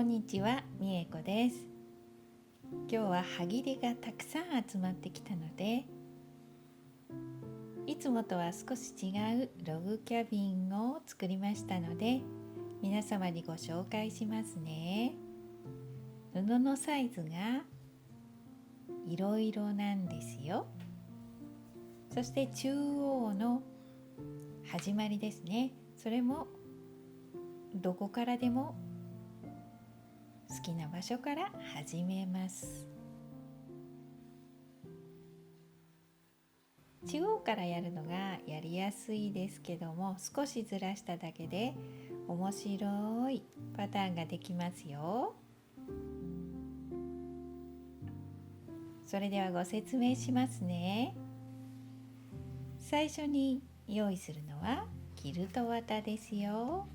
んにちは、みえこです。今日は歯切れがたくさん集まってきたので、いつもとは少し違うログキャビンを作りましたので、皆様にご紹介しますね。布のサイズがいろいろなんですよ。そして中央の始まりですね。それもどこからでも好きな場所から始めます。中央からやるのがやりやすいですけども、少しずらしただけで面白いパターンができますよ。それではご説明しますね。最初に用意するのはキルト綿ですよ。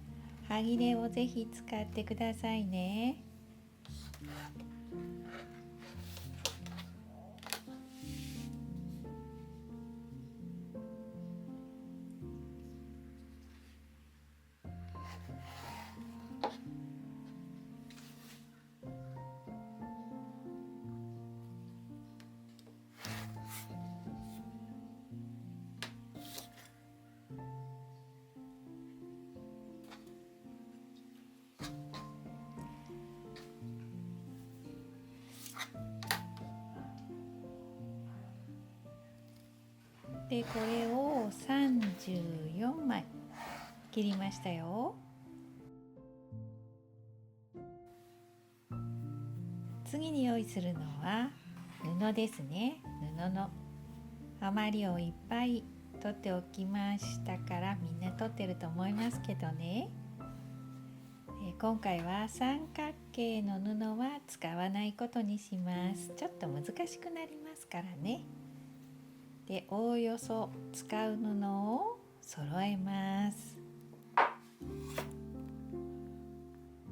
歯切れをぜひ使ってくださいね。で、これを34枚切りましたよ。次に用意するのは布ですね。布の余りをいっぱい取っておきましたから、みんな取ってると思いますけどね。今回は三角形の布は使わないことにします。ちょっと難しくなりますからね。で、おおよそ使う布を揃えます。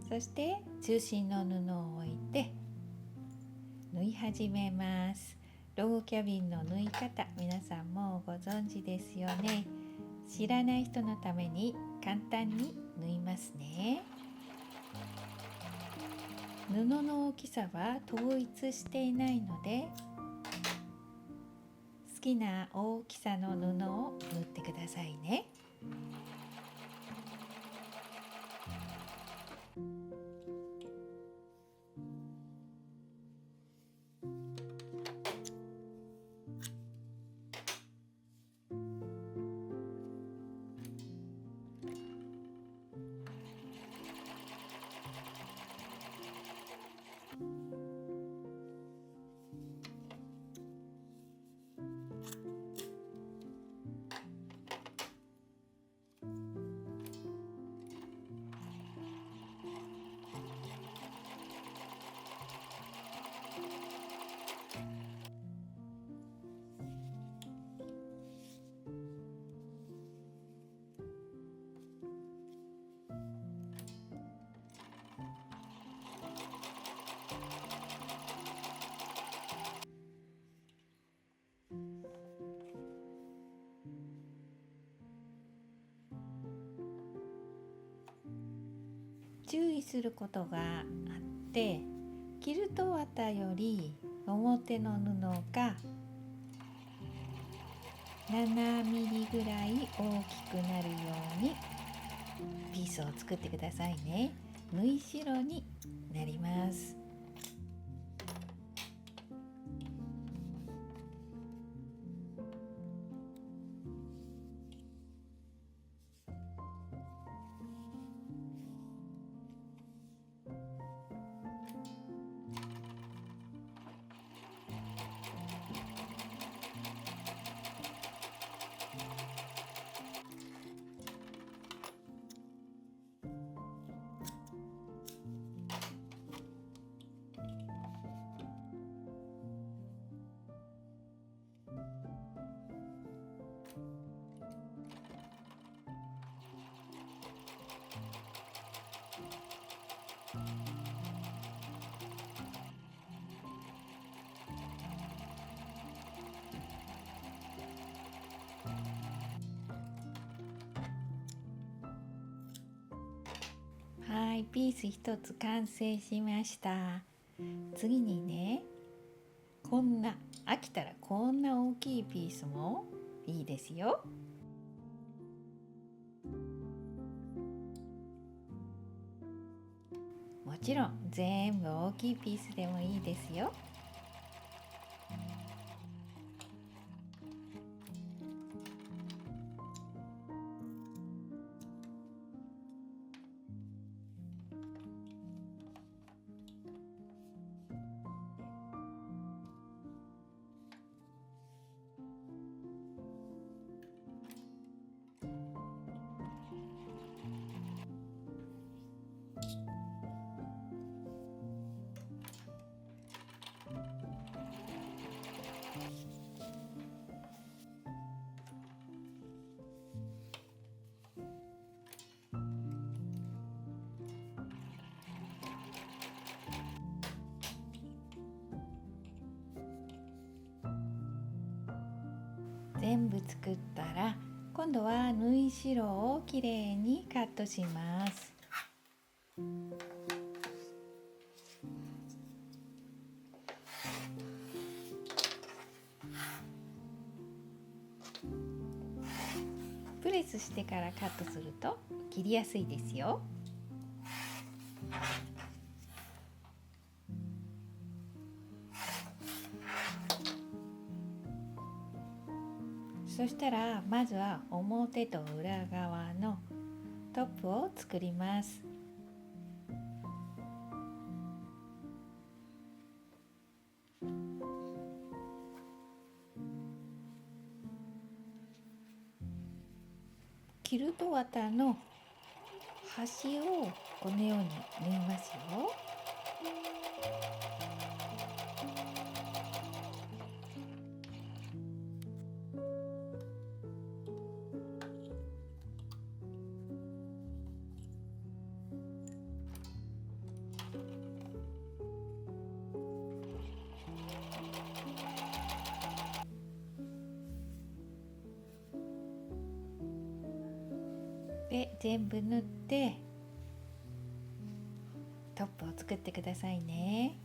そして中心の布を置いて縫い始めます。ログキャビンの縫い方、皆さんもご存知ですよね。知らない人のために簡単に縫いますね。布の大きさは統一していないので、好きな大きさの布を縫ってくださいね。注意することがあって、キルト綿より表の布が7ミリぐらい大きくなるようにピースを作ってくださいね。縫い代になります。い、ピース1つ完成しました。次にね、飽きたらこんな大きいピースもいいですよ。もちろん全部大きいピースでもいいですよ。全部作ったら今度は縫い代をきれいにカットします。プレスしてからカットすると切りやすいですよ。そしたらまずは表と裏側のトップを作ります。キルト綿の端をこのように縫いますよ。で全部縫ってトップを作ってくださいね。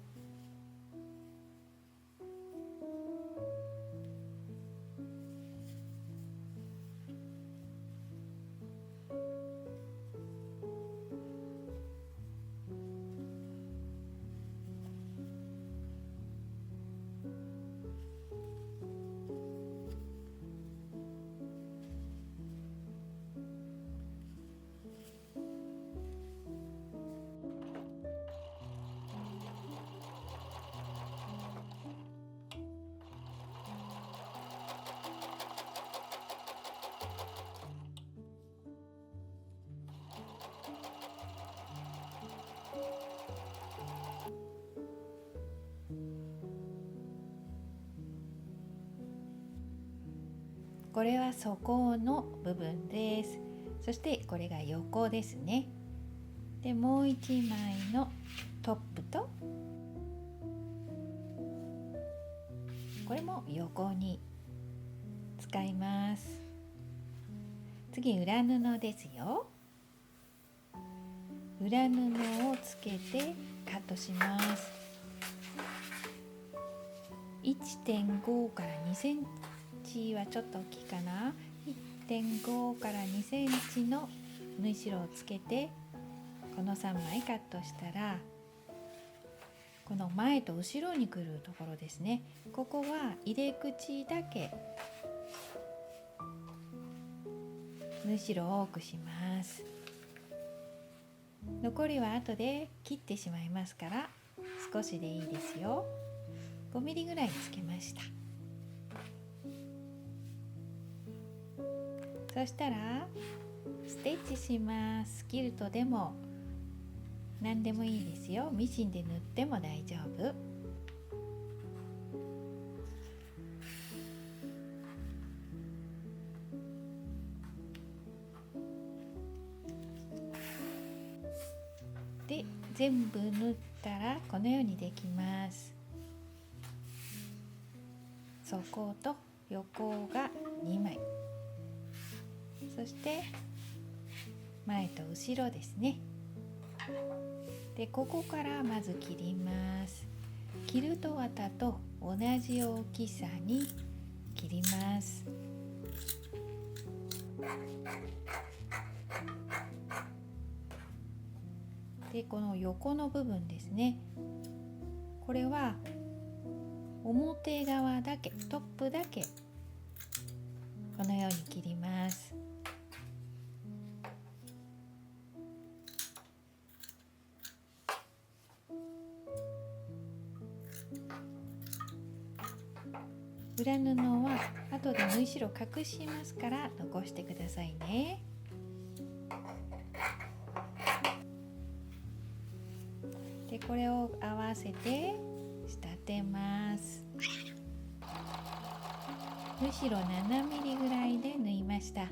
これは底の部分です。そしてこれが横ですね。でもう一枚のトップとこれも横に使います。次裏布ですよ。裏布をつけてカットします。1.5 から2センチはちょっと大きいかな。1.5 から2センチの縫い代をつけてこの3枚カットしたら、この前と後ろに来るところですね。ここは入れ口だけ縫い代を多くします。残りは後で切ってしまいますから少しでいいですよ。5ミリぐらいつけました。そしたらステッチします。キルトでも何でもいいですよ。ミシンで縫っても大丈夫。で全部縫ったらこのようにできます。底と横が2枚、そして前と後ろですね。でここからまず切ります。キルト綿と同じ大きさに切ります。でこの横の部分ですね、これは表側だけ、トップだけこのように切ります。裏布は後で縫い代隠しますから残してくださいね。でこれを合わせて仕立てます。縫い代7ミリぐらいで縫いました。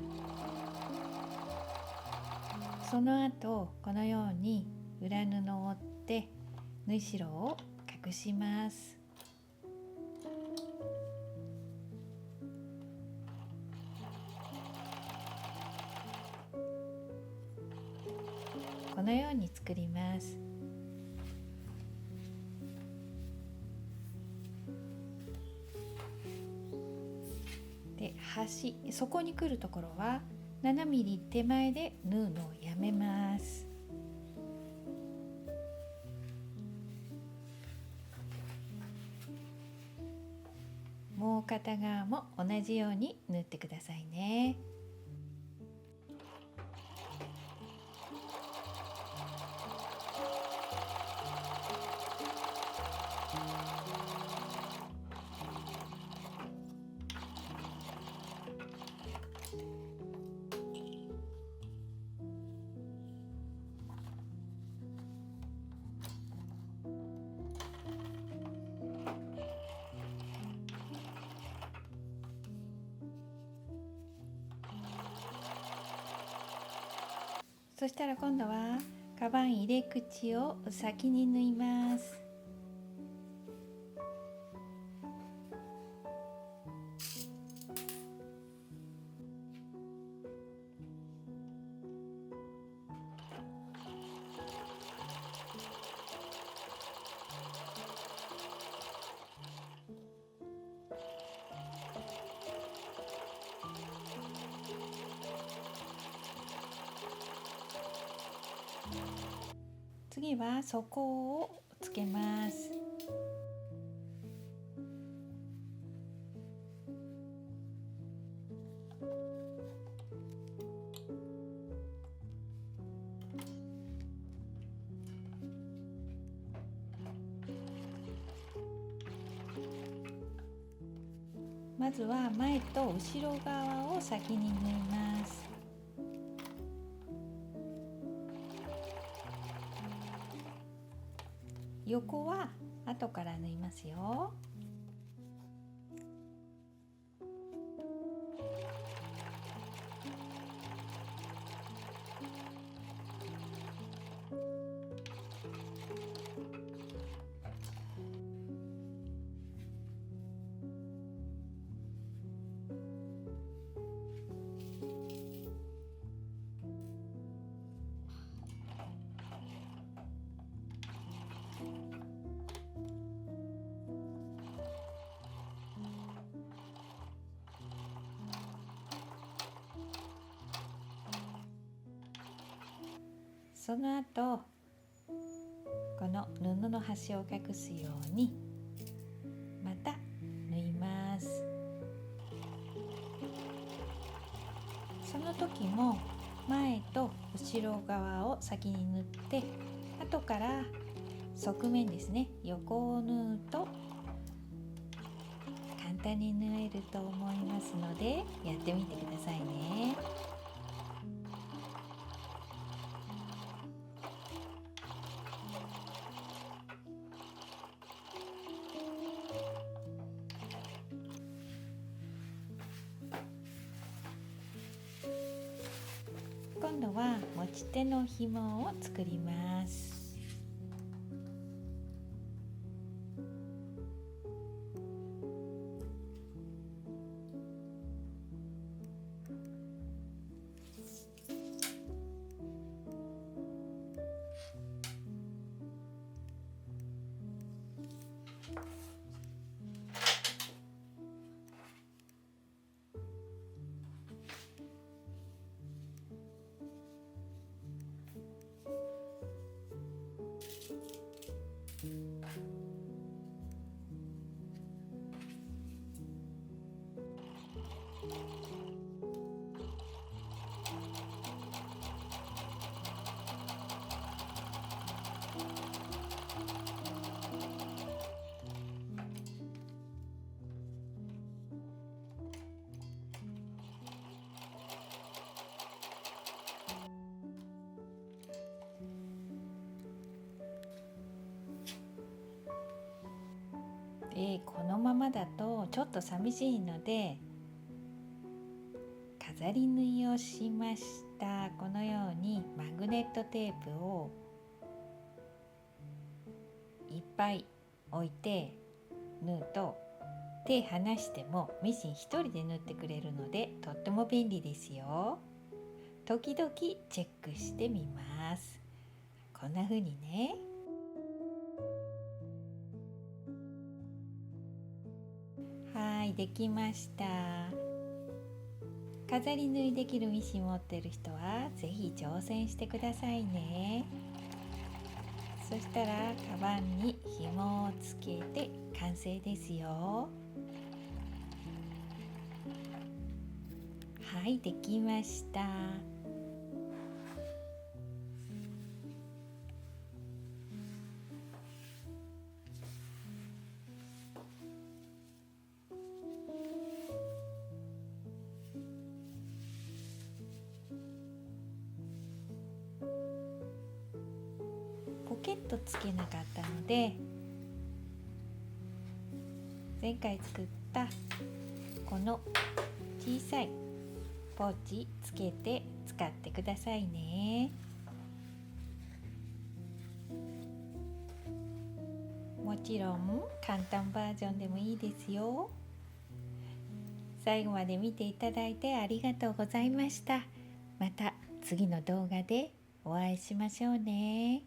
その後このように裏布を折って縫い代を隠します。このように作ります。で端、底に来るところは7ミリ手前で縫うのをやめます。もう片側も同じように縫ってくださいね。そしたら今度はカバン入れ口を先に縫います。次は底をつけます。まずは前と後ろ側を先に縫います。横は後から縫いますよ。その後この布の端を隠すようにまた縫います。その時も前と後ろ側を先に縫って後から側面ですね、横を縫うと簡単に縫えると思いますのでやってみてくださいね。今度は持ち手の紐を作ります。このままだとちょっと寂しいので飾り縫いをしました。このようにマグネットテープをいっぱい置いて縫うと手離してもミシン一人で縫ってくれるのでとっても便利ですよ。時々チェックしてみます。こんな風にね。はい、できました。飾り縫いできるミシン持ってる人はぜひ挑戦してくださいね。そしたらカバンに紐をつけて完成ですよ。はい、できました。ポケットつけなかったので前回作ったこの小さいポーチつけて使ってくださいね。もちろん簡単バージョンでもいいですよ。最後まで見ていただいてありがとうございました。また次の動画でお会いしましょうね。